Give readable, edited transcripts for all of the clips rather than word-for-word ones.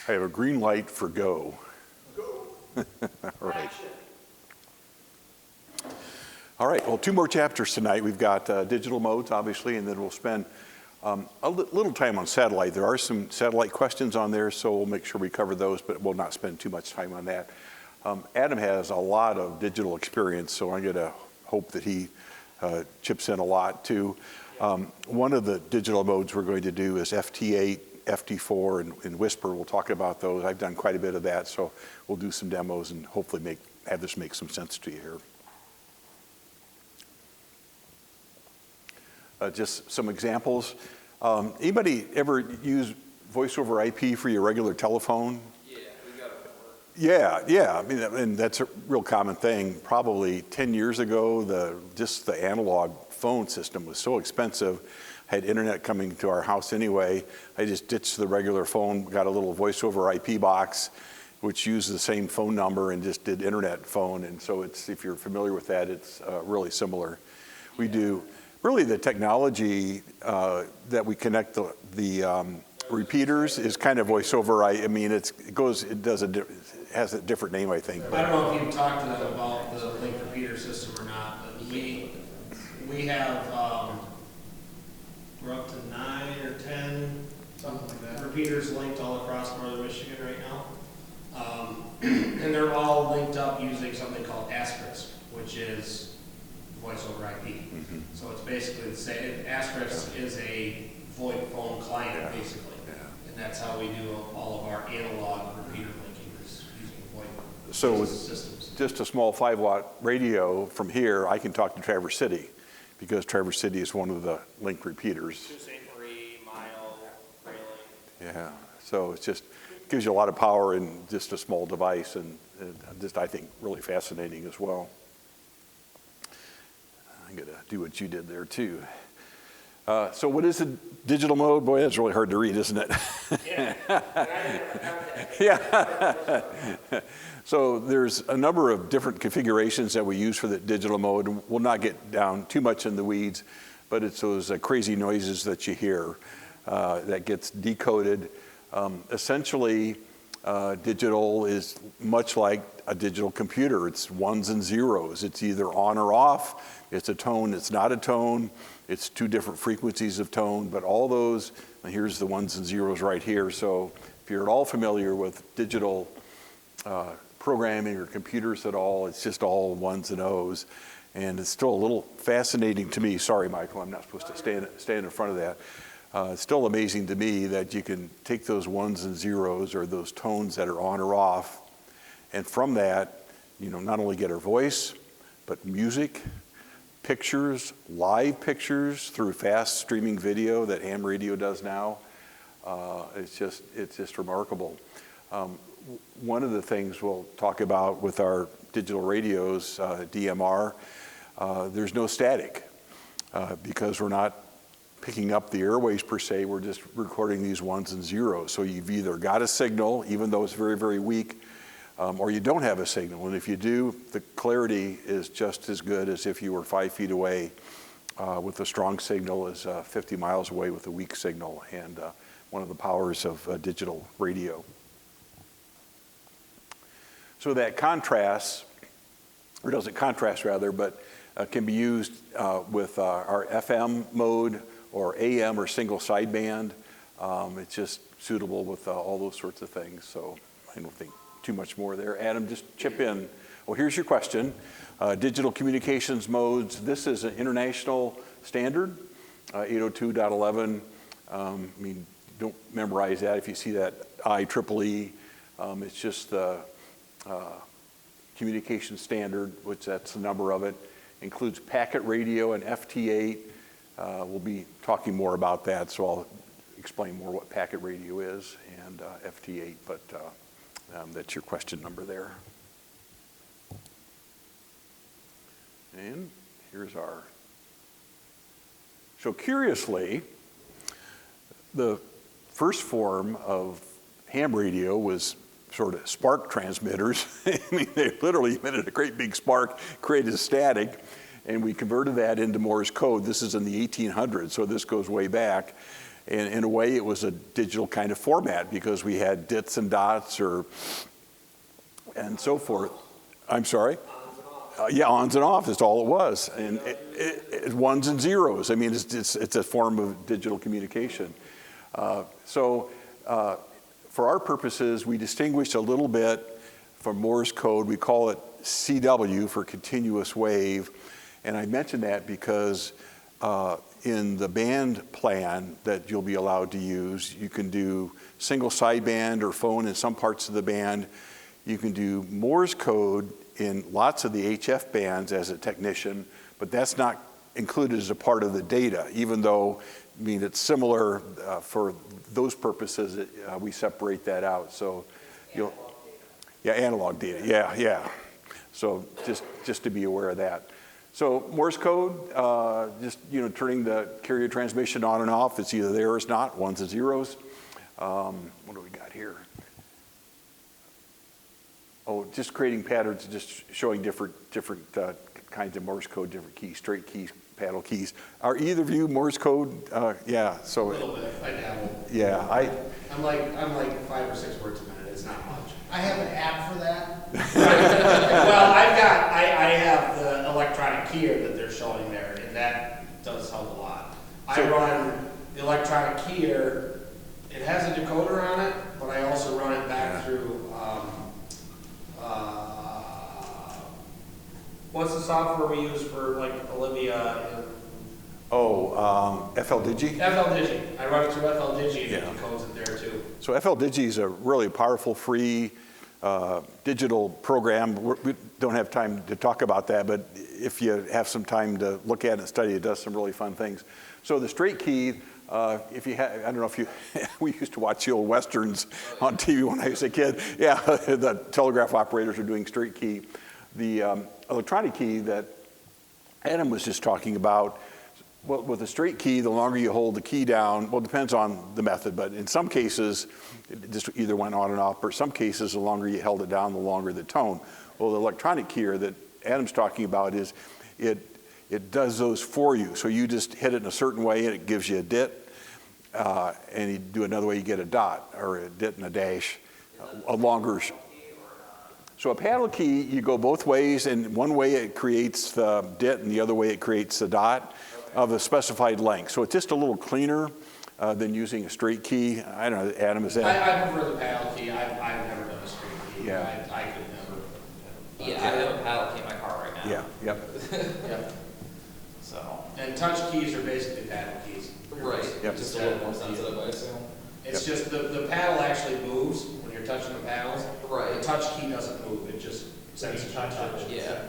I have a green light for go. Go. All right. All right, well, 2 more chapters tonight. We've got digital modes, obviously, and then we'll spend a little time on satellite. There are some satellite questions on there, so we'll make sure we cover those, but we'll not spend too much time on that. Adam has a lot of digital experience, so I'm going to hope that he chips in a lot too. One of the digital modes we're going to do is FT8, FT4, and Whisper. We'll talk about those. I've done quite a bit of that, so we'll do some demos and hopefully have this make some sense to you here. Just some examples. Anybody ever use voice over IP for your regular telephone? Yeah, we got it. Yeah. I mean, and that's a real common thing. Probably 10 years ago, just the analog phone system was so expensive. I had internet coming to our house anyway. I just ditched the regular phone, got a little voice over IP box, which used the same phone number and just did internet phone. And so if you're familiar with that, it's really similar. We do. Really, the technology that we connect the repeaters is kind of voice over. I mean, it has a different name, I think. I don't know if you've talked to them about the link repeater system or not, but we have we're up to 9 or 10 something like that repeaters linked all across northern Michigan right now, and they're all linked up using something called Asterisk, which is voice over IP. Mm-hmm. So it's basically the same. Asterisk is a VoIP phone client, basically. Yeah. And that's how we do all of our analog repeater linking is using VoIP so systems. Just a small 5-watt radio from here, I can talk to Traverse City because Traverse City is one of the link repeaters. Sault Ste. Marie, Mile, Grayling. Yeah, so it just gives you a lot of power in just a small device, and just, I think, really fascinating as well. I'm going to do what you did there too. So what is a digital mode? Boy, that's really hard to read, isn't it? Yeah. So there's a number of different configurations that we use for the digital mode. We'll not get down too much in the weeds, but it's those crazy noises that you hear that gets decoded. Essentially, digital is much like a digital computer. It's ones and zeros. It's either on or off. It's a tone, it's not a tone. It's 2 different frequencies of tone, but all those, and here's the ones and zeros right here. So if you're at all familiar with digital programming or computers at all, it's just all ones and O's. And it's still a little fascinating to me. Sorry, Michael, I'm not supposed to stand in front of that. It's still amazing to me that you can take those ones and zeros or those tones that are on or off, and from that, not only get our voice, but music, pictures, live pictures through fast streaming video that ham radio does now. It's just remarkable. One of the things we'll talk about with our digital radios, DMR, there's no static because we're not picking up the airways per se, we're just recording these ones and zeros. So you've either got a signal, even though it's very, very weak, or you don't have a signal. And if you do, the clarity is just as good as if you were 5 feet away with a strong signal as 50 miles away with a weak signal, and one of the powers of digital radio. So that contrasts, or doesn't contrast rather, but can be used with our FM mode or AM or single sideband. It's just suitable with all those sorts of things. So I don't think too much more there. Adam, just chip in. Well, here's your question. Digital communications modes. This is an international standard, 802.11. I mean, don't memorize that. If you see that IEEE, it's just the communication standard, which that's the number of it. Includes packet radio and FT8. We'll be talking more about that, so I'll explain more what packet radio is and FT8, but that's your question number there. And here's our, so curiously, the first form of ham radio was sort of spark transmitters. I mean, they literally emitted a great big spark, created static, and we converted that into Morse code. This is in the 1800s, so this goes way back. And in a way, it was a digital kind of format because we had dits and dots and so forth. I'm sorry? Yeah, ons and off is all it was. And ones and zeros. I mean, it's a form of digital communication. So for our purposes, we distinguish a little bit from Morse code. We call it CW for continuous wave. And I mention that because in the band plan that you'll be allowed to use, you can do single sideband or phone in some parts of the band. You can do Morse code in lots of the HF bands as a technician, but that's not included as a part of the data, even though, I mean, it's similar for those purposes, we separate that out. So you'll, yeah, analog data, yeah. So just to be aware of that. So Morse code, just, turning the carrier transmission on and off. It's either there or it's not, ones and zeros. What do we got here? Oh, just creating patterns, just showing different kinds of Morse code, different keys, straight keys, paddle keys. Are either of you Morse code? Yeah, so. A little bit, I dabble. Yeah, I'm like 5 or 6 words a minute, it's not much. I have an app for that. Well, I have the electronic keyer that they're showing there, and that does help a lot. I run the electronic keyer, it has a decoder on it, but I also run it back through, what's the software we use for like Olivia and FLDigi? FLDigi. I run it through FLDigi and Yeah. it decodes it there too. So FLDigi is a really powerful, free digital program. We don't have time to talk about that, but if you have some time to look at it and study, it does some really fun things. So the straight key, if you have, I don't know if you, we used to watch the old Westerns on TV when I was a kid. Yeah, the telegraph operators are doing straight key. The electronic key that Adam was just talking about, well, with a straight key, the longer you hold the key down, well, it depends on the method, but in some cases, it just either went on and off, or some cases, the longer you held it down, the longer the tone. Well, the electronic keyer that Adam's talking about is, it does those for you. So you just hit it in a certain way and it gives you a dit, and you do another way, you get a dot, or a dit and a dash, a longer. So a paddle key, you go both ways, and one way it creates the dit and the other way it creates the dot of a specified length. So it's just a little cleaner than using a straight key. I don't know, Adam, is that? I prefer the paddle key. I've never done a straight key. Yeah. I could never. Yeah, I have a paddle key in my car right now. Yeah, yep. Yep. So. And touch keys are basically paddle keys. Right. Yep. Just a little more sensitive, I assume. It's just the paddle actually moves when you're touching the paddles. Right. The touch key doesn't move. It just sends you touch. Yeah.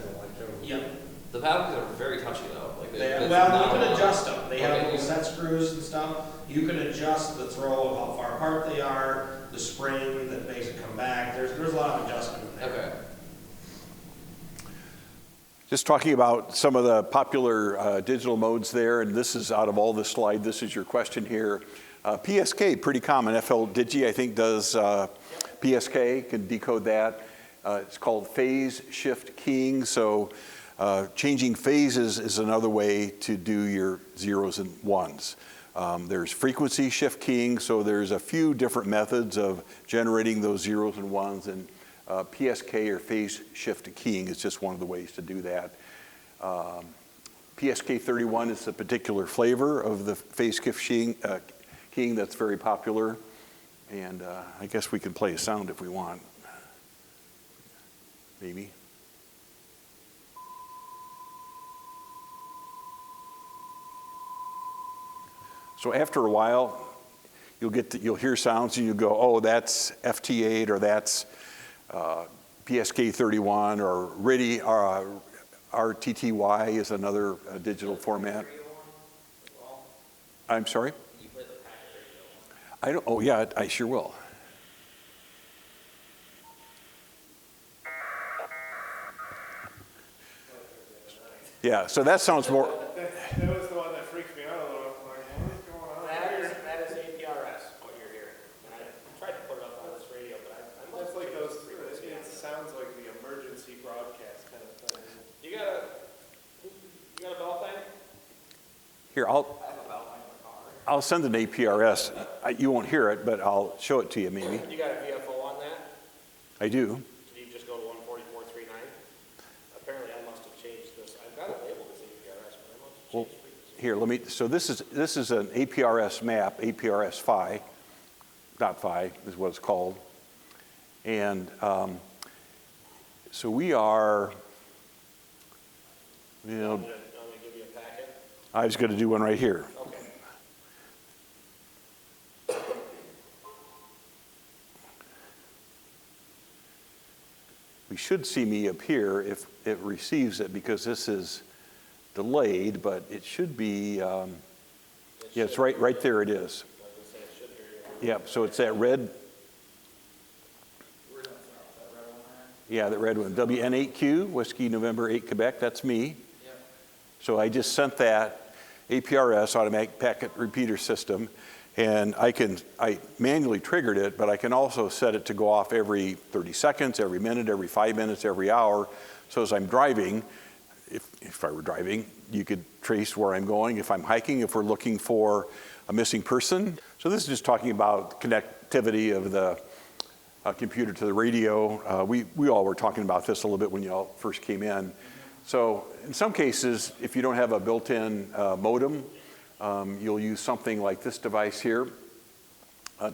Yep. The paddle keys are very touchy though. Like Well, you can adjust them. They have little set screws and stuff. You can adjust the throw of how far apart they are, the spring that makes it come back. There's a lot of adjustment in there. Okay. Just talking about some of the popular digital modes there, and this is out of all this slide, this is your question here. PSK, pretty common. FLDigi, I think, does PSK, can decode that. It's called phase shift keying, so changing phases is another way to do your zeros and ones. There's frequency shift keying, so there's a few different methods of generating those zeros and ones, and PSK or phase shift keying is just one of the ways to do that. PSK 31 is a particular flavor of the phase shift keying that's very popular, and I guess we can play a sound if we want, maybe. So after a while, you'll hear sounds and you go, oh, that's FT8 or that's PSK 31 or RTTY RTTY is another digital format. I'm sorry? I don't. Oh yeah, I sure will. Yeah. So that sounds more. That was the one that freaked me out a little. I'm like, what is going on? That is APRS, what you're hearing. And I tried to put it up on this radio, but I That's like those. It sounds like the emergency broadcast kind of thing. You got a bell thing? Here, I have a bell thing in the car. I'll send an APRS. You won't hear it, but I'll show it to you maybe. You got a VFO on that? I do. Did you just go to 144.39? Apparently I must have changed this. I've got it labeled as APRS, but I must have Well, changed frequency. here, let me, so this is an APRS map, APRS Phi, dot Phi is what it's called. And so we are, you know, I'm gonna give you a packet. I was going to do one right here. Okay. We should see me up here if it receives it because this is delayed, but it should be, yeah, it's right there it is. I was gonna say it should hear you. Yeah, so it's that red, We're gonna throw out that red one yeah, that red one, WN8Q, Whiskey November 8 Quebec, that's me. there. Yep. So I just sent that APRS, automatic packet repeater system, and I manually triggered it, but I can also set it to go off every 30 seconds, every minute, every 5 minutes, every hour. So as I'm driving, if I were driving, you could trace where I'm going. If I'm hiking, if we're looking for a missing person. So this is just talking about connectivity of the computer to the radio. We all were talking about this a little bit when you all first came in. So in some cases, if you don't have a built-in modem, you'll use something like this device here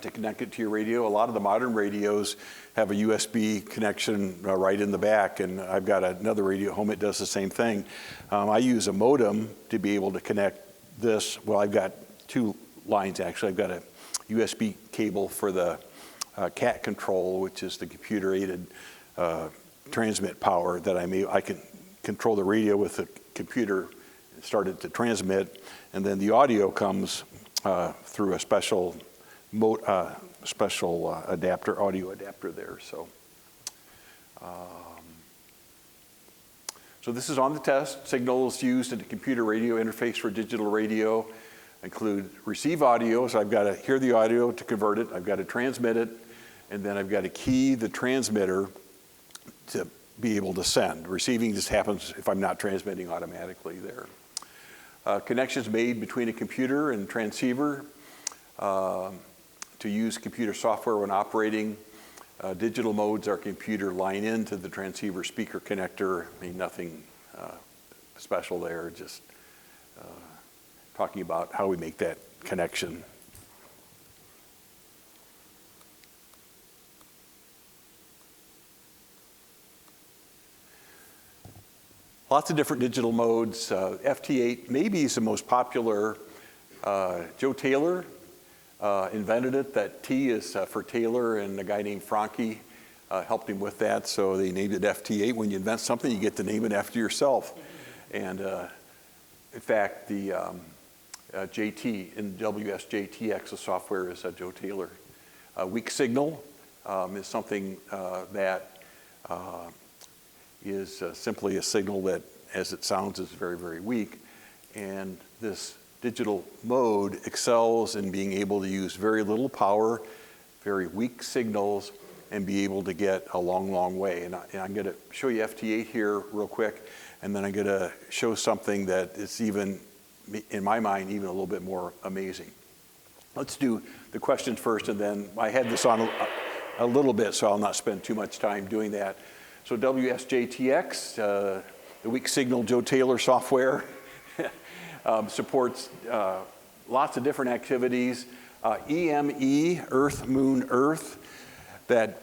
to connect it to your radio. A lot of the modern radios have a USB connection right in the back, and I've got another radio at home that does the same thing. I use a modem to be able to connect this. Well, I've got two lines actually. I've got a USB cable for the CAT control, which is the computer-aided transmit power that I can control the radio with the computer, start it to transmit, and then the audio comes through a special adapter, audio adapter there. So this is on the test. Signals used in the computer radio interface for digital radio include receive audio, so I've got to hear the audio to convert it, I've got to transmit it, and then I've got to key the transmitter to be able to send. Receiving just happens if I'm not transmitting automatically there. Connections made between a computer and transceiver to use computer software when operating. Digital modes are computer line into the transceiver speaker connector. I mean, nothing special there, just talking about how we make that connection. Lots of different digital modes. FT8 maybe is the most popular. Joe Taylor invented it. That T is for Taylor, and a guy named Franke helped him with that, so they named it FT8. When you invent something, you get to name it after yourself. And in fact, the JT in WSJTX, the software is Joe Taylor. Weak signal is something that is simply a signal that, as it sounds, is very, very weak. And this digital mode excels in being able to use very little power, very weak signals, and be able to get a long, long way. And I'm going to show you FT8 here real quick, and then I'm going to show something that is even, in my mind, even a little bit more amazing. Let's do the questions first, and then I had this on a little bit, so I'll not spend too much time doing that. So WSJTX, the weak signal Joe Taylor software, supports lots of different activities. EME, Earth, Moon, Earth, that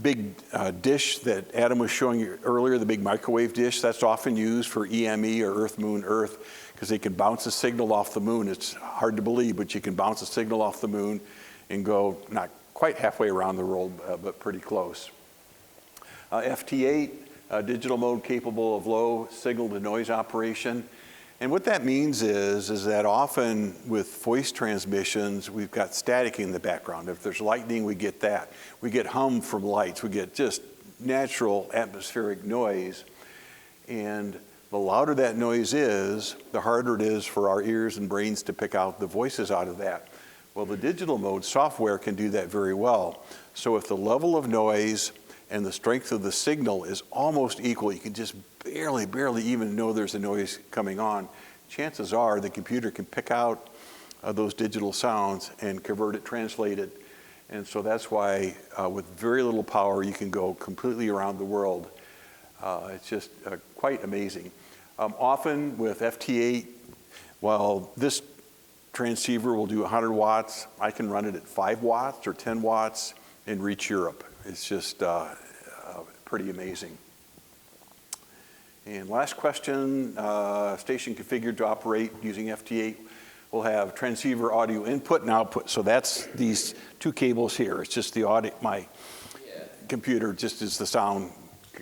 big dish that Adam was showing you earlier, the big microwave dish, that's often used for EME or Earth, Moon, Earth, because they can bounce a signal off the moon. It's hard to believe, but you can bounce a signal off the moon and go not quite halfway around the world, but pretty close. FT8, digital mode capable of low signal to noise operation. And what that means is that often with voice transmissions, we've got static in the background. If there's lightning, we get that. We get hum from lights. We get just natural atmospheric noise. And the louder that noise is, the harder it is for our ears and brains to pick out the voices out of that. Well, the digital mode software can do that very well. So if the level of noise and the strength of the signal is almost equal, you can just barely even know there's a noise coming on, chances are the computer can pick out those digital sounds and convert it, translate it. And so that's why with very little power, you can go completely around the world. It's just quite amazing. Often with FT8, while this transceiver will do 100 watts, I can run it at 5 watts or 10 watts and reach Europe. It's just pretty amazing. And last question, station configured to operate using FT8 will have transceiver audio input and output. So that's these 2 cables here. It's just the audio, my computer just is the sound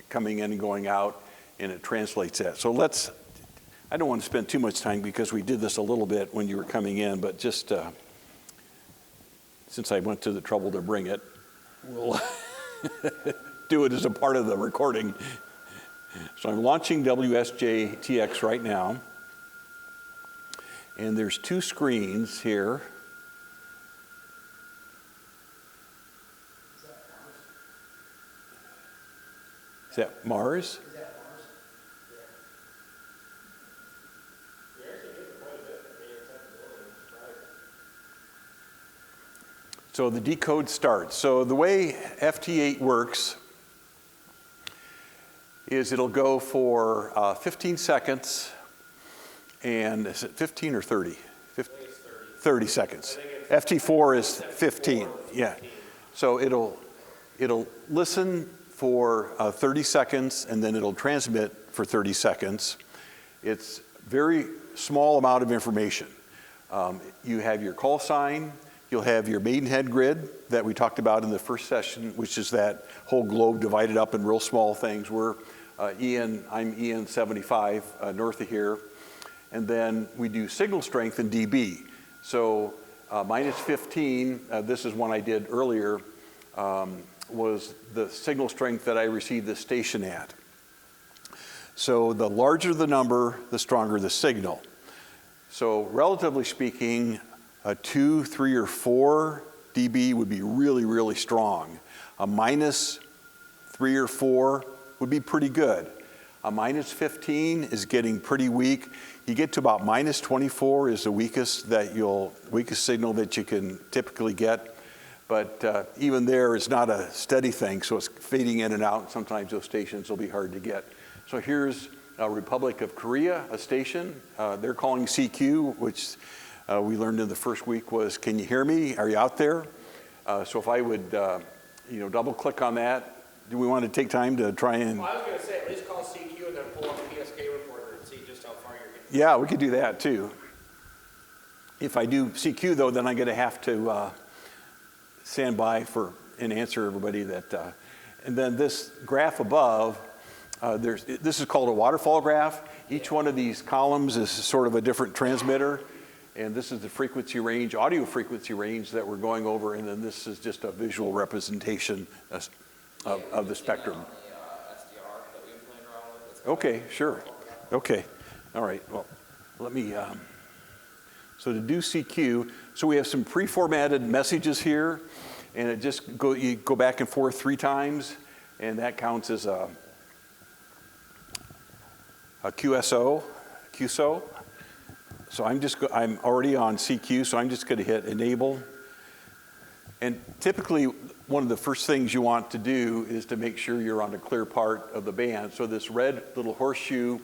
coming in and going out, and it translates that. So I don't want to spend too much time because we did this a little bit when you were coming in, but just since I went to the trouble to bring it, we'll do it as a part of the recording. So I'm launching WSJ-TX right now, and there's 2 screens here. Is that Mars? So the decode starts. So the way FT8 works is it'll go for 15 seconds, and is it 15 or 30? 30 seconds. FT4 is 15, yeah. So it'll listen for 30 seconds, and then it'll transmit for 30 seconds. It's very small amount of information. You have your call sign, you'll have your Maidenhead grid that we talked about in the first session, which is that whole globe divided up in real small things. I'm EN 75 north of here. And then we do signal strength in dB. So minus 15, this is one I did earlier, was the signal strength that I received the station at. So the larger the number, the stronger the signal. So relatively speaking, a 2, 3, or 4 dB would be really, really strong. A minus 3 or 4 would be pretty good. A minus 15 is getting pretty weak. You get to about minus 24 is the weakest signal that you can typically get. But even there, it's not a steady thing, so it's fading in and out. Sometimes those stations will be hard to get. So here's Republic of Korea, a station. They're calling CQ, which we learned in the first week was, can you hear me? Are you out there? So if I would, double click on that. Do we want to take time to try and? Well, I was going to say, at least call CQ and then pull up the PSK reporter and see just how far you're getting. Yeah, we could do that too. If I do CQ though, then I'm going to have to stand by and answer everybody that. And then this graph above, this is called a waterfall graph. Each one of these columns is sort of a different transmitter. And this is the frequency range, audio frequency range that we're going over. And then this is just a visual representation of the spectrum. SDR that we've been playing around with. Okay, sure. Okay, all right. Well, let me, so to do CQ, so we have some pre-formatted messages here, and it just you go back and forth 3 times, and that counts as a QSO. So I'm already on CQ, so I'm just going to hit enable. And typically, one of the first things you want to do is to make sure you're on a clear part of the band. So this red little horseshoe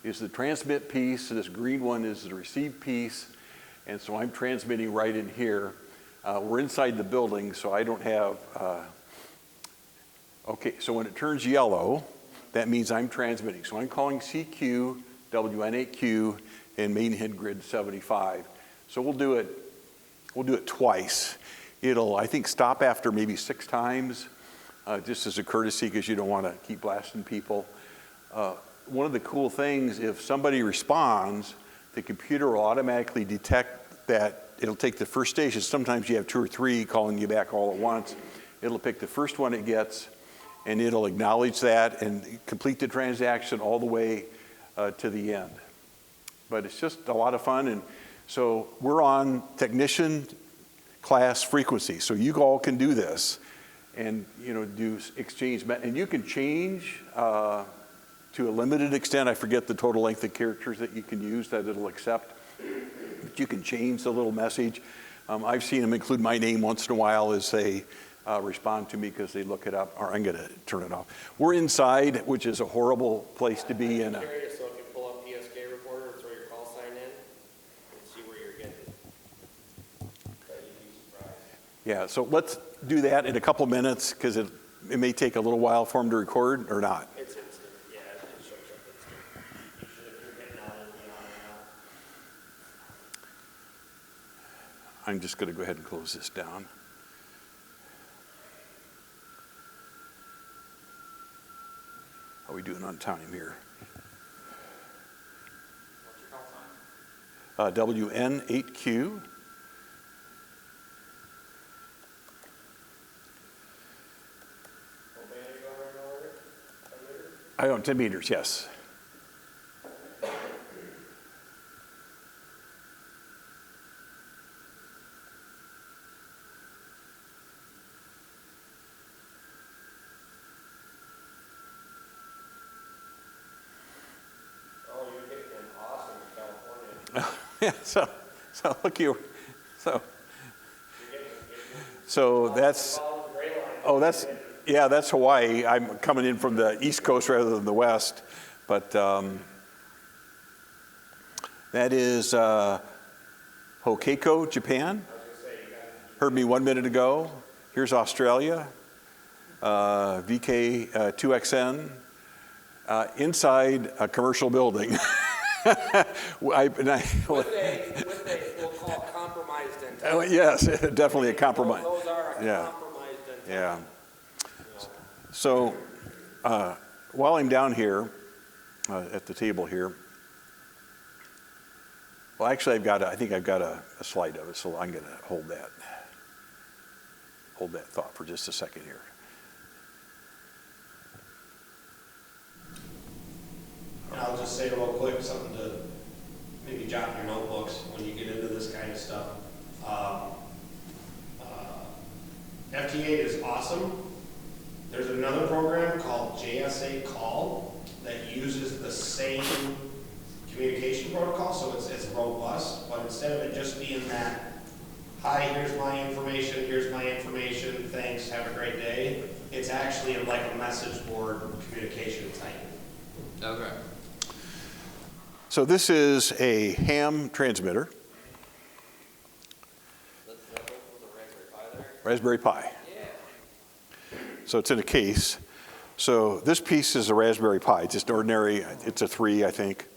is the transmit piece, this green one is the receive piece, and so I'm transmitting right in here. We're inside the building, so I don't have, okay, so when it turns yellow, that means I'm transmitting. So I'm calling CQ, WN8Q, and Maidenhead grid 75. So we'll do it twice. It'll, I think, stop after maybe 6 times, just as a courtesy, because you don't want to keep blasting people. One of the cool things, if somebody responds, the computer will automatically detect that it'll take the first station. Sometimes you have 2 or 3 calling you back all at once. It'll pick the first one it gets, and it'll acknowledge that and complete the transaction all the way to the end. But it's just a lot of fun. And so we're on technician class frequency. So you all can do this and do exchange. And you can change to a limited extent. I forget the total length of characters that you can use that it'll accept. but you can change the little message. I've seen them include my name once in a while as they respond to me because they look it up, or I'm gonna turn it off. We're inside, which is a horrible place to be in. I'm curious, so if you pull up PSK reporter, throw your call sign in, and see where you're getting. But you'd be surprised. Yeah, so let's do that in a couple minutes because it may take a little while for them to record or not. It's instant, yeah, it shows up instant. Usually if you're hitting on it, it'll be on and out. I'm just gonna go ahead and close this down. How are we doing on time here? What's your call sign? WN8Q. What band are you going right now, Rick? 10 meters? I own 10 meters, yes. Oh, you're getting an awesome California. Yeah, so look you, so You're getting that's, follow the gray line. oh, that's Hawaii. I'm coming in from the East Coast rather than the West, but that is Hokkaido, Japan. Heard me 1 minute ago. Here's Australia, VK2XN, inside a commercial building. With a, we'll call it compromised antenna. Yes, definitely a compromise. Those are a Yeah. compromised antenna. Yeah. So while I'm down here at the table here, well, actually, I think I've got a slide of it, so I'm going to hold that thought for just a second here. And I'll just say real quick, something to maybe jot in your notebooks when you get into this kind of stuff. FT8 is awesome. There's another program called JSA Call that uses the same communication protocol, so it's robust, but instead of it just being that, hi, here's my information, thanks, have a great day, it's actually like a message board communication type. Okay. So this is a ham transmitter, Let's go with the Raspberry Pi there. Raspberry Pi. Yeah. So it's in a case. So this piece is a Raspberry Pi, just ordinary, it's a 3, I think.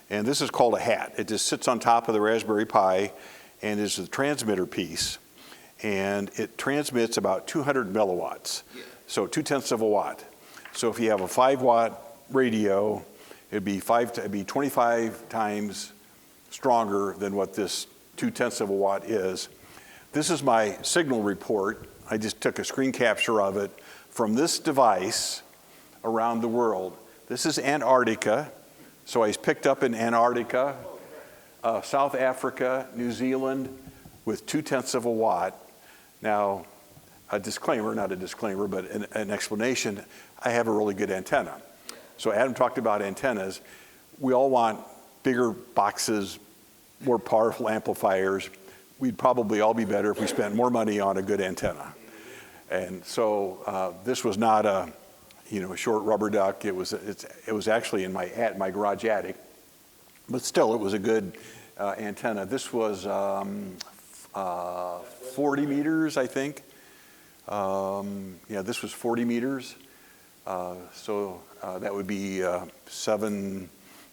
And this is called a hat. It just sits on top of the Raspberry Pi and is the transmitter piece. And it transmits about 200 milliwatts. Yeah. So 0.2 of a watt. So if you have a 5-watt radio, it'd be 25 times stronger than what this 0.2 of a watt is. This is my signal report. I just took a screen capture of it from this device around the world. This is Antarctica. So I picked up in Antarctica, South Africa, New Zealand with 0.2 of a watt. Now, a disclaimer, not a disclaimer, but an explanation. I have a really good antenna. So Adam talked about antennas. We all want bigger boxes, more powerful amplifiers. We'd probably all be better if we spent more money on a good antenna. And so this was not a short rubber duck. It was actually in my garage attic, but still it was a good antenna. This was 40 meters, I think. Yeah, this was 40 meters. So that would be 7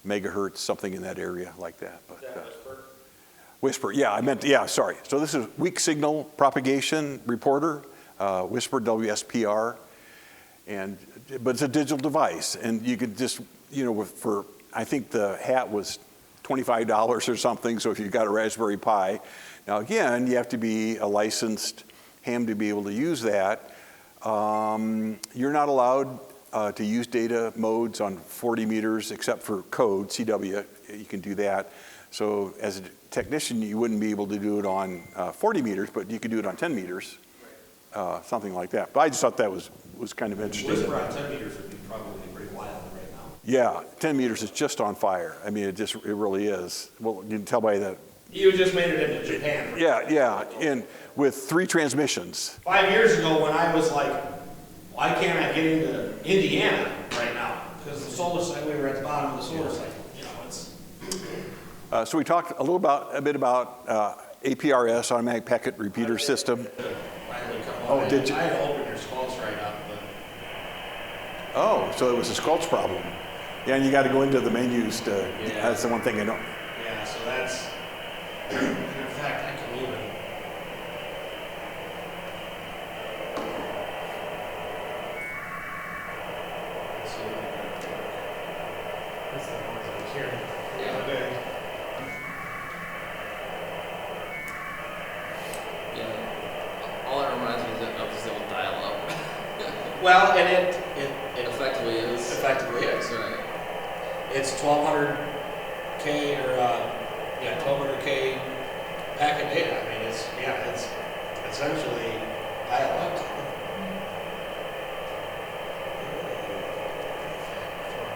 megahertz, something in that area like that. But, Whisper, yeah, sorry. So this is weak signal propagation reporter, Whisper WSPR, but it's a digital device, and you could just, I think the hat was $25 or something, so if you've got a Raspberry Pi. Now again, you have to be a licensed ham to be able to use that. You're not allowed to use data modes on 40 meters except for code, CW, you can do that. So as a technician, you wouldn't be able to do it on 40 meters, but you could do it on 10 meters, something like that. But I just thought that was kind of interesting. Whisper on 10 meters would be probably pretty wild right now. Yeah, 10 meters is just on fire. I mean, it really is. Well, you can tell by the You just made it into Japan. Yeah, and with 3 transmissions. 5 years ago, when I was like, why can't I get into Indiana right now? Because the solar cycle, we were at the bottom of the solar cycle. You know, it's So we talked a bit about APRS, automatic packet repeater system. finally come Oh, on. did you? I had to open your skulls right up, but Oh, so it was a sculpt problem. Yeah, and you got to go into the menus to. Yeah. That's the one thing I know. yeah. So that's. In fact, I can even. Let's see if I can. That's the ones I was hearing. Yeah. Okay. Yeah. All it reminds me of is the old dial-up. Well, and it Effectively is. effectively is. That's right. It's 1200K or 1200K packet data. I mean, it's essentially dial-up.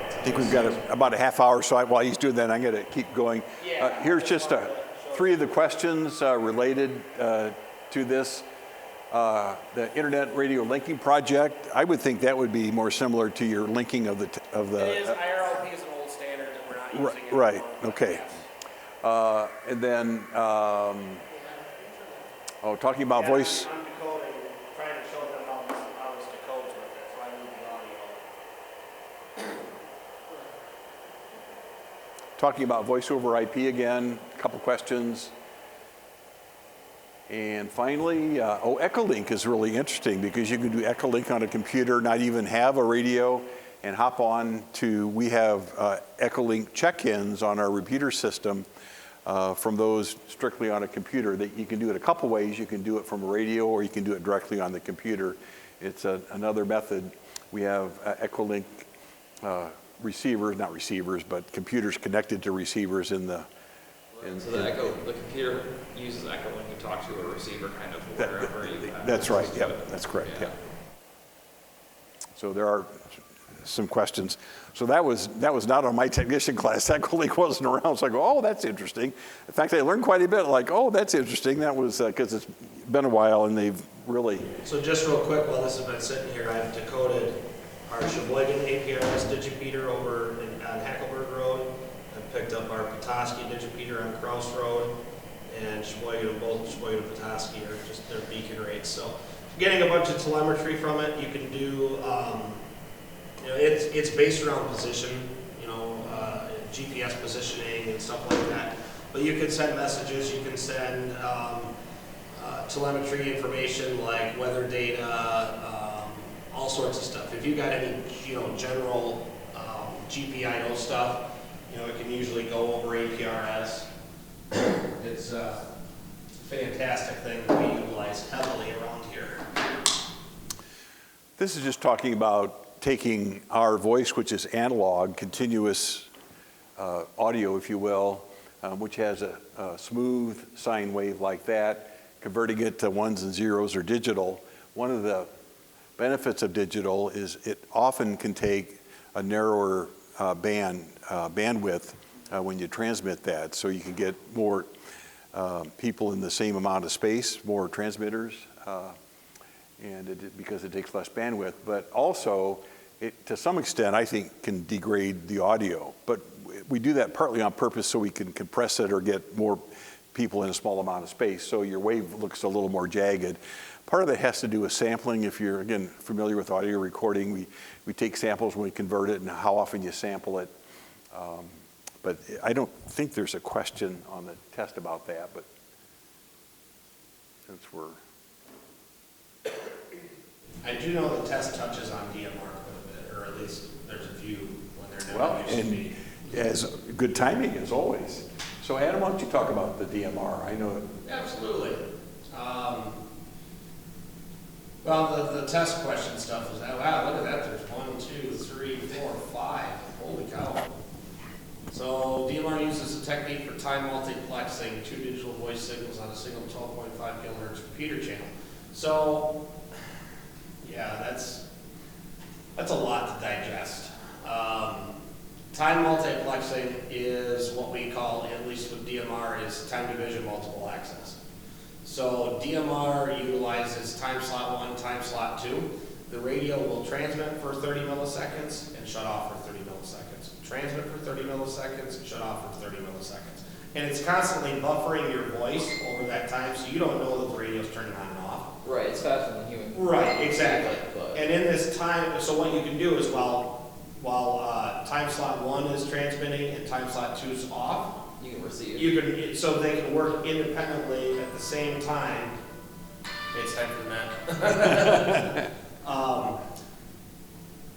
I think we've got about a half hour, so while he's doing that, I'm going to keep going. Here's just 3 of the questions related to this. The Internet Radio Linking Project, I would think that would be more similar to your linking of the. It is. IRLP is an old standard that we're not using anymore. Right, okay. And then, talking about voice. I'm decoding, trying to show them how this decodes with it, so I moved the audio. Talking about voice over IP again, a couple questions. And finally, Echolink is really interesting because you can do Echolink on a computer, not even have a radio, and hop on to, we have Echolink check-ins on our repeater system from those strictly on a computer. That you can do it a couple ways. You can do it from a radio or you can do it directly on the computer. It's another method. We have Echolink receivers, not receivers, but computers connected to receivers in the. So the computer uses Echolink to talk to a receiver kind of wherever you have. That's right, access to yep, it. that's correct, yeah. So there are some questions. So that was not on my technician class. Echolink wasn't around, so I go, oh, that's interesting. In fact, I learned quite a bit, like, oh, that's interesting. That was, because it's been a while and they've really. So just real quick, while this has been sitting here, I've decoded our Sheboygan APRS digipeater over on Hackleburg Road. I picked up our Petoskey digipeater on Kraus Road, and Sheboygan, both Sheboygan and Petoskey are just their beacon rates. So getting a bunch of telemetry from it, you can do, it's based around position, GPS positioning and stuff like that. But you can send messages, you can send telemetry information like weather data, all sorts of stuff. If you got any, general GPIO stuff, it can usually go over APRS. It's a fantastic thing that we utilize heavily around here. This is just talking about taking our voice, which is analog, continuous audio, if you will, which has a smooth sine wave like that, converting it to ones and zeros or digital. One of the benefits of digital is it often can take a narrower bandwidth when you transmit that, so you can get more people in the same amount of space, more transmitters, and because it takes less bandwidth. But also, it, to some extent, I think, can degrade the audio. But we do that partly on purpose so we can compress it or get more people in a small amount of space, so your wave looks a little more jagged. Part of that has to do with sampling. If you're, again, familiar with audio recording, we take samples when we convert it and how often you sample it. But I don't think there's a question on the test about that, but since we're... I do know the test touches on DMR quite a bit, or at least there's a few when they're never Well, used to and be. as good timing as always. So Adam, why don't you talk about the DMR? I know. Absolutely. Well, the test question stuff is, wow, look at that, there's 1, 2, 3, 4, 5, holy cow. So DMR uses a technique for time multiplexing 2 digital voice signals on a single 12.5 kilohertz repeater channel. So, yeah, that's a lot to digest. Time multiplexing is what we call, at least with DMR is time division multiple access. So DMR utilizes time slot 1, time slot 2. The radio will transmit for 30 milliseconds and shut off for 30 milliseconds. Transmit for 30 milliseconds, shut off for 30 milliseconds. And it's constantly buffering your voice over that time, so you don't know that the radio's turning on and off. Right, it's faster than human. Right, exactly. But- And in this time, so what you can do is while time slot 1 is transmitting and time slot 2 is off, You can receive. you can, so they can work independently at the same time. It's time for that.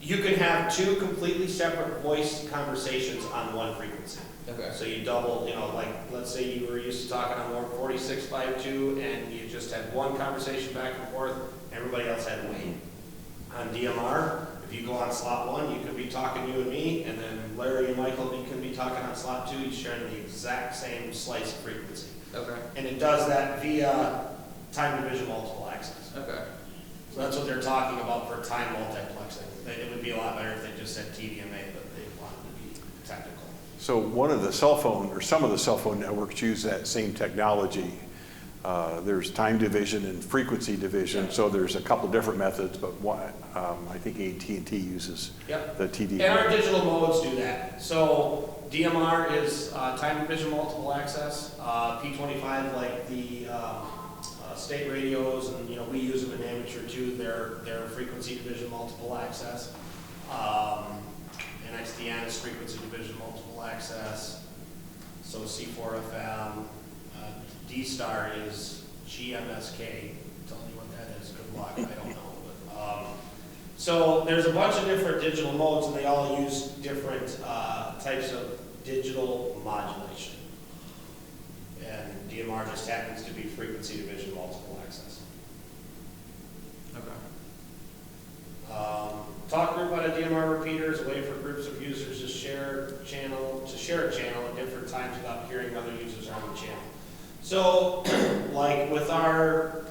You can have two completely separate voice conversations on one frequency. Okay. So you double, you know, like, let's say you were used to talking on 4652 and you just had one conversation back and forth, everybody else had to wait. On DMR, if you go on slot 1, you could be talking, you and me, and then Larry and Michael can be talking on slot 2, each sharing the exact same slice of frequency. Okay. And it does that via time division multiple access. Okay. So that's what they're talking about for time multiplexing. It would be a lot better if they just said TDMA, but they wanted to be technical. So one of the cell phone, or some of the cell phone networks use that same technology. There's time division and frequency division, so there's a couple different methods, but one, I think AT&T uses Yep. the TD. And our digital modes do that. So DMR is time division multiple access. P25, like the state radios, and you know we use them in amateur too. They're frequency division multiple access. NXDN is frequency division multiple access. So C4FM. D-Star is GMSK. Tell me what that is. Good luck. I don't know. But, so there's a bunch of different digital modes, and they all use different types of digital modulation. And DMR just happens to be frequency division multiple access. Okay. Talk group on a DMR repeater is a way for groups of users to share a channel at different times without hearing other users on the channel. So, like with our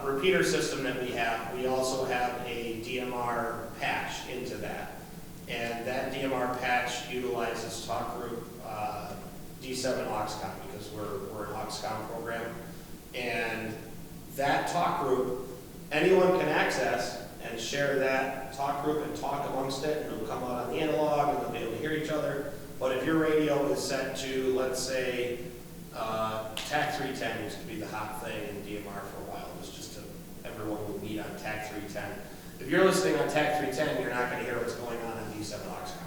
repeater system that we also have a DMR patch into that. And that DMR patch utilizes talk group D7 Auxcom, because we're an Auxcom program. And that talk group, anyone can access and share that talk group and talk amongst it, and it'll come out on the analog and they'll be able to hear each other. But if your radio is set to, let's say, TAC 310 used to be the hot thing in DMR for a while. It was just everyone would meet on TAC 310. If you're listening on TAC 310, you're not going to hear what's going on D7 Auxcom.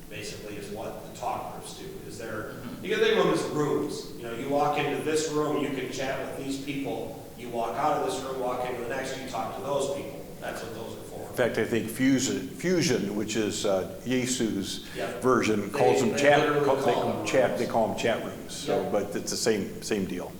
Basically, is what the talk groups do. Is there? You can think of them as rooms. You know, you walk into this room, you can chat with these people. You walk out of this room, walk into the next, you talk to those people. That's what those are for. In fact, I think Fusion, which is Yaesu's Yep. version, calls them They chat. literally They call call them them chat. rooms. They call them chat rooms. So, Yep. but it's the same deal.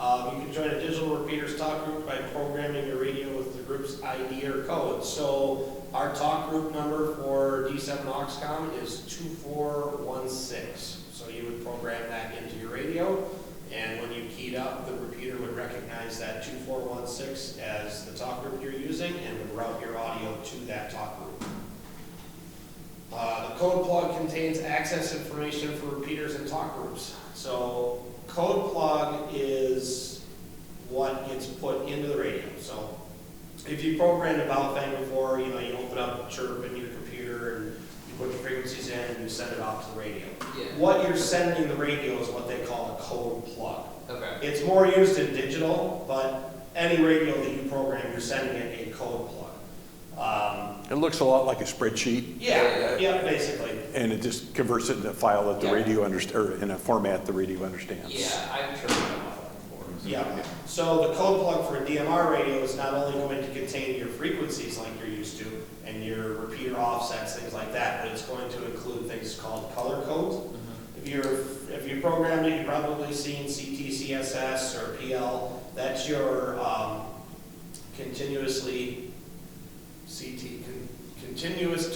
You can join a digital repeaters talk group by programming your radio with the group's ID or code. So our talk group number for D7 Auxcom is 2416. So you would program that into your radio, and when you keyed up, the repeater would recognize that 2416 as the talk group you're using and would route your audio to that talk group. The code plug contains access information for repeaters and talk groups. So code plug is what gets put into the radio. So if you programmed a bell thing before, you know, you open up Chirp in your computer and you put the frequencies in and you send it off to the radio. Yeah. What you're sending the radio is what they call a code plug. Okay. It's more used in digital, but any radio that you program, you're sending it a code plug. It looks a lot like a spreadsheet, Yeah, basically. and it just converts it into a file that the Yeah. radio or in a format the radio understands. Yeah, I'm sure I've done that before. Yeah, so the code plug for a DMR radio is not only going to contain your frequencies like you're used to, and your repeater offsets, things like that, but it's going to include things called color codes. If you programmed it, you've probably seen CTCSS or PL. That's your continuous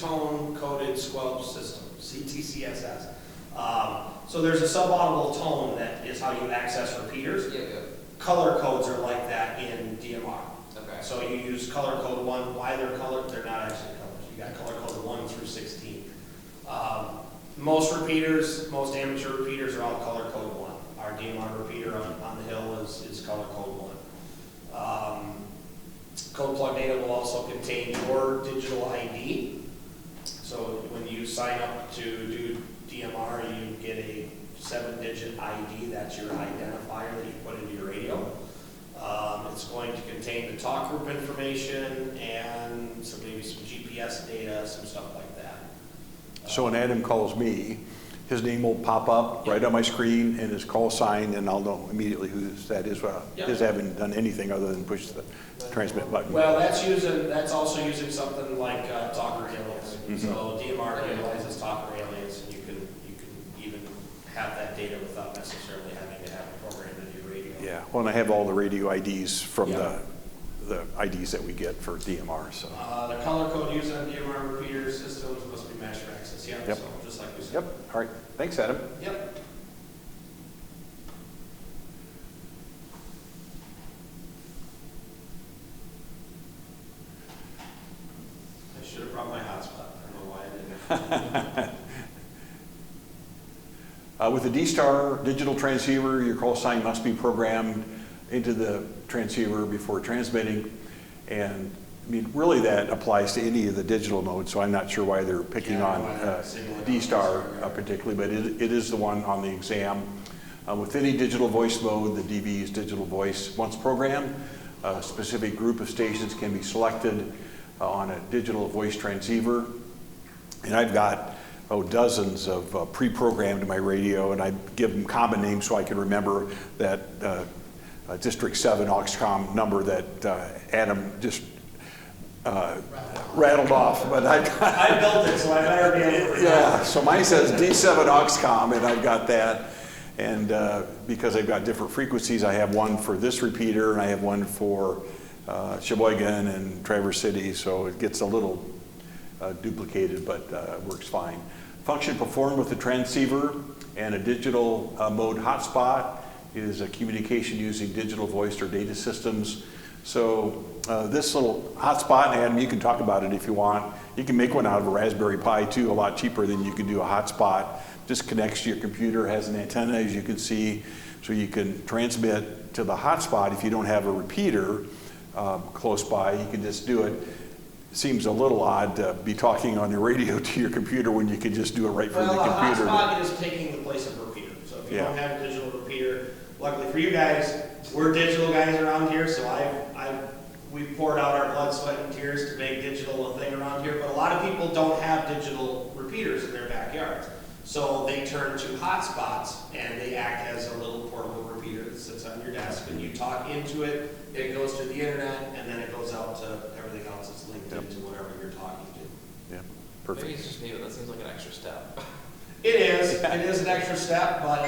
tone coded squelch system, CTCSS. So there's a subaudible tone that is how you access repeaters. Yeah, Color codes are like that in DMR. Okay. So you use color code 1. Why they're colored? They're not actually colors. You got color code 1 through 16. Most repeaters, most amateur repeaters are all color code 1. our DMR repeater on the hill is color code 1. Code plug data will also contain your digital ID. So when you sign up to do DMR, you get a 7-digit ID. That's your identifier that you put into your radio. It's going to contain the talk group information and maybe some GPS data, some stuff like that. So when Adam calls me, his name will pop up right on my screen and his call sign, and I'll know immediately who that is. Yep. His haven't done anything other than push the transmit button. Well, that's also using something like Talker alias. So DMR utilizes Talker alias, and you can even have that data without necessarily having to have it programmed into your radio. Yeah, well, and I have all the radio IDs from Yeah. the IDs that we get for DMR, so. The color code used on DMR repeater systems must be master access. Yeah, Yep. so just like we said. Yep, all right, thanks, Adam. Yep. I should have brought my hotspot. I don't know why I didn't. With the D-Star digital transceiver, your call sign must be programmed into the transceiver before transmitting. And I mean, really that applies to any of the digital modes, so I'm not sure why they're picking Yeah, on why they're singling out D-Star D-Star. particularly, but it is the one on the exam. With any digital voice mode, the DV is digital voice. Once programmed, a specific group of stations can be selected on a digital voice transceiver. And I've got dozens of pre-programmed in my radio, and I give them common names so I can remember that District 7 Auxcom number that Adam just rattled off. But I built it, so I better be able to. yeah, so mine says D7 Auxcom, and I've got that. And because I've got different frequencies, I have one for this repeater, and I have one for Sheboygan and Traverse City, so it gets a little duplicated, but works fine. Function performed with the transceiver and a digital mode hotspot is a communication using digital voice or data systems. So this little hotspot, Adam, you can talk about it if you want. You can make one out of a Raspberry Pi too, a lot cheaper than you can do a hotspot. Just connects to your computer, has an antenna as you can see, so you can transmit to the hotspot. If you don't have a repeater close by, you can just do it. Seems a little odd to be talking on your radio to your computer when you can just do it right from the computer. Well, a hotspot is taking the place of a repeater. So if you don't have a digital repeater, luckily for you guys, we're digital guys around here, so we've poured out our blood, sweat, and tears to make digital a thing around here, but a lot of people don't have digital repeaters in their backyards. So they turn to hotspots, and they act as a little portable repeater that sits on your desk, and you talk into it, it goes to the internet, and then it goes out to everything else that's linked into whatever you're talking to. Yeah, Maybe perfect. it's just me, but that seems like an extra step. It is an extra step, but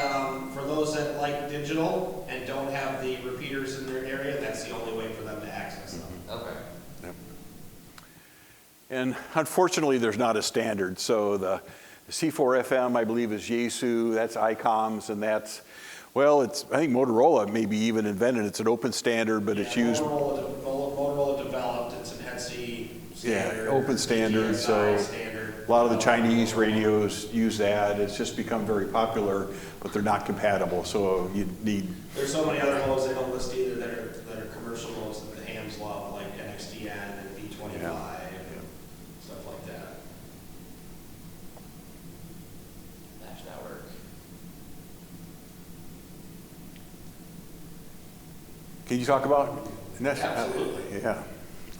for those that like digital and don't have the repeaters in their area, that's the only way for them to access them. Okay. Yep. And unfortunately, there's not a standard. So the C4FM, I believe, is Yaesu, that's ICOMS, and that's, well, I think Motorola maybe even invented it. It's an open standard, but it's used. Motorola developed, it's an ETSI standard. Yeah, open standard, GSI so standard. a lot of the Chinese radios use that. It's just become very popular, but they're not compatible, so you need. There's so many other modes they don't list either that are commercial modes that the hams love, like NXDN and V25 and stuff like that. Mesh network. Can you talk about? Absolutely. Yeah.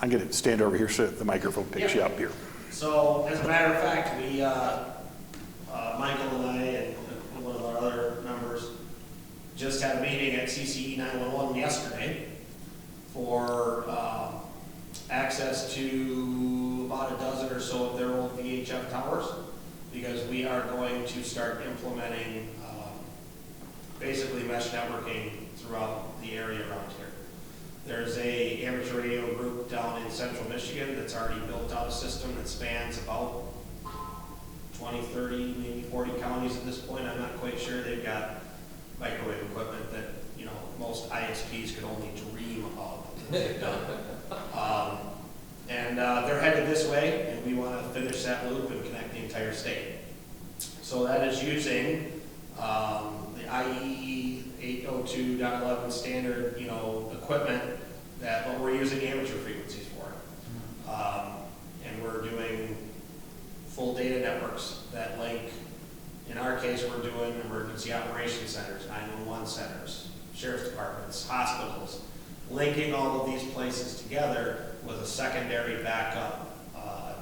I'm going to stand over here so that the microphone picks you up here. So, as a matter of fact, we, Michael and I and one of our other members just had a meeting at CCE 911 yesterday for access to about a dozen or so of their old VHF towers, because we are going to start implementing basically mesh networking throughout the area around here. There's a amateur radio group down in central Michigan that's already built out a system that spans about 20, 30, maybe 40 counties at this point. I'm not quite sure. They've got microwave equipment that, you know, most ISPs could only dream of that they've done. And they're headed this way, and we want to finish that loop and connect the entire state. So that is using the IEEE 802.11 standard, equipment but we're using amateur frequencies for it. And we're doing full data networks that link, in our case, we're doing emergency operations centers, 911 centers, sheriff's departments, hospitals, linking all of these places together with a secondary backup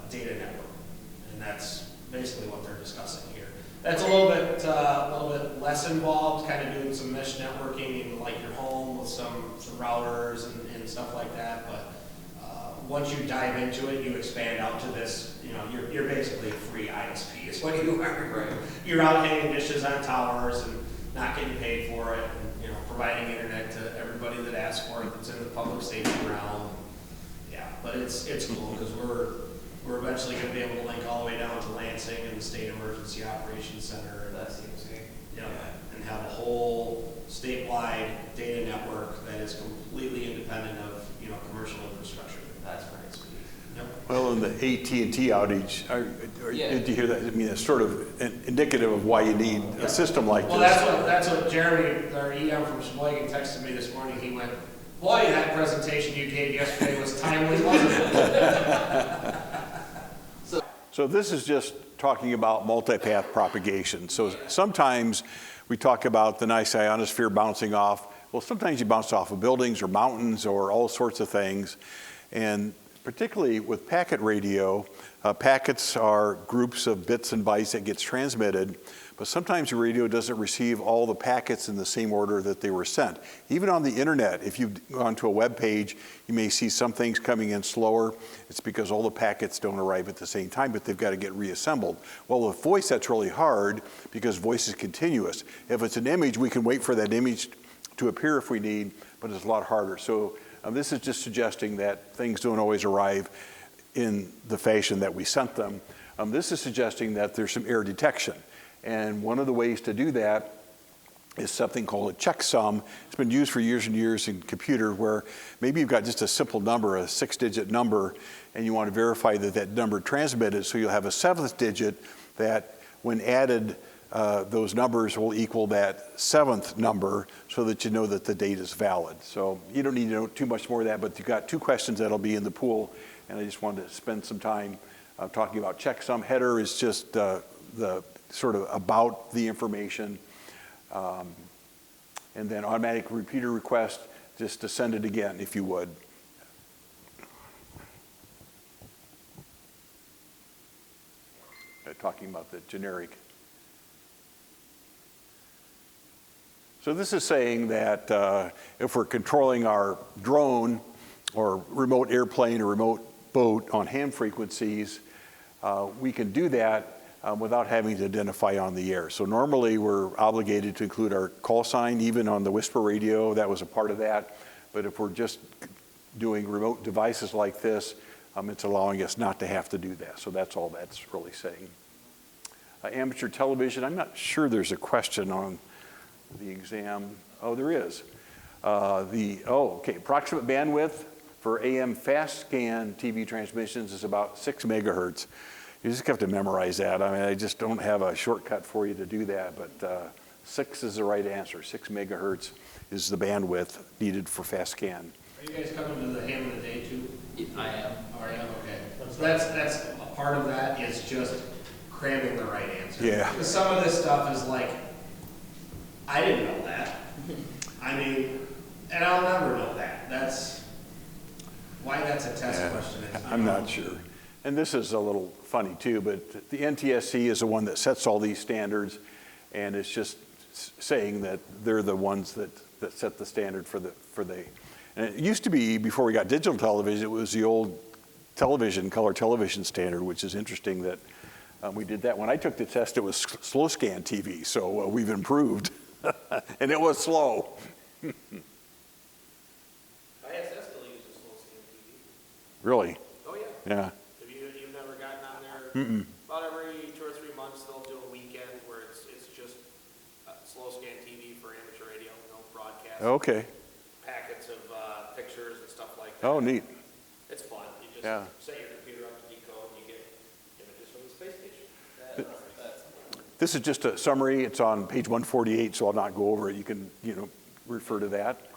data network. And that's basically what they're discussing here. That's a little bit less involved, kind of doing some mesh networking in like your home with some routers and stuff like that. But once you dive into it, you expand out to this. You're basically a free ISP. Is what you are. Right. You're out hanging dishes on towers and not getting paid for it, and providing internet to everybody that asks for it. That's in the public safety realm. Yeah, but it's cool because we're eventually going to be able to link all the way down to Lansing and the State Emergency Operations Center. That seems good. And have a whole statewide data network that is completely independent of commercial infrastructure. That's pretty sweet. Yep. Well, in the AT&T outage, Yeah. did you hear that? I mean, it's sort of indicative of why you need a system like Well, this. that's what Jeremy, our EM from Sheboygan, texted me this morning. He went, "Boy, that presentation you gave yesterday was timely, wasn't it?" So this is just talking about multipath propagation. So sometimes we talk about the nice ionosphere bouncing off. Well, sometimes you bounce off of buildings or mountains or all sorts of things. And particularly with packet radio, packets are groups of bits and bytes that gets transmitted, but sometimes your radio doesn't receive all the packets in the same order that they were sent. Even on the internet, if you've gone to a web page, you may see some things coming in slower. It's because all the packets don't arrive at the same time, but they've got to get reassembled. Well, with voice, that's really hard because voice is continuous. If it's an image, we can wait for that image to appear if we need, but it's a lot harder. So this is just suggesting that things don't always arrive in the fashion that we sent them. This is suggesting that there's some error detection. And one of the ways to do that is something called a checksum. It's been used for years and years in computers where maybe you've got just a simple number, a 6-digit number, and you want to verify that that number transmitted, so you'll have a 7th digit that when added, those numbers will equal that 7th number so that you know that the date is valid. So you don't need to know too much more of that, but you've got 2 questions that'll be in the pool, and I just wanted to spend some time talking about checksum. Header is just the sort of about the information. And then automatic repeater request, just to send it again if you would. Talking about the generic. So this is saying that if we're controlling our drone or remote airplane or remote boat on ham frequencies, we can do that without having to identify on the air. So normally we're obligated to include our call sign, even on the whisper radio, that was a part of that. But if we're just doing remote devices like this, it's allowing us not to have to do that. So that's all that's really saying. Amateur television, I'm not sure there's a question on the exam. Oh, there is. Approximate bandwidth for AM fast scan TV transmissions is about 6 megahertz. You just have to memorize that. I mean, I just don't have a shortcut for you to do that, but 6 is the right answer. 6 megahertz is the bandwidth needed for fast scan. Are you guys coming to the ham of the day too? I am. Are you? Okay. So that's a part of that is just cramming the right answer. Yeah. Because some of this stuff is like, I didn't know that. I mean, and I'll never know that. That's why that's a test question. I'm not sure. And this is a little funny too, but the NTSC is the one that sets all these standards, and it's just saying that they're the ones that set the standard for the. And it used to be, before we got digital television, it was the old color television standard, which is interesting that we did that. When I took the test, it was slow scan TV, so we've improved. And it was slow. ISS still uses slow scan TV. Really? Oh, yeah. Yeah. Have you've never gotten on there? About every 2 or 3 months, they'll do a weekend where it's just slow scan TV for amateur radio, no broadcast. Okay. Packets of pictures and stuff like that. Oh, neat. It's fun. You just set your computer up to decode and you get images from the space station. This is just a summary. It's on page 148, so I'll not go over it. You can, refer to that.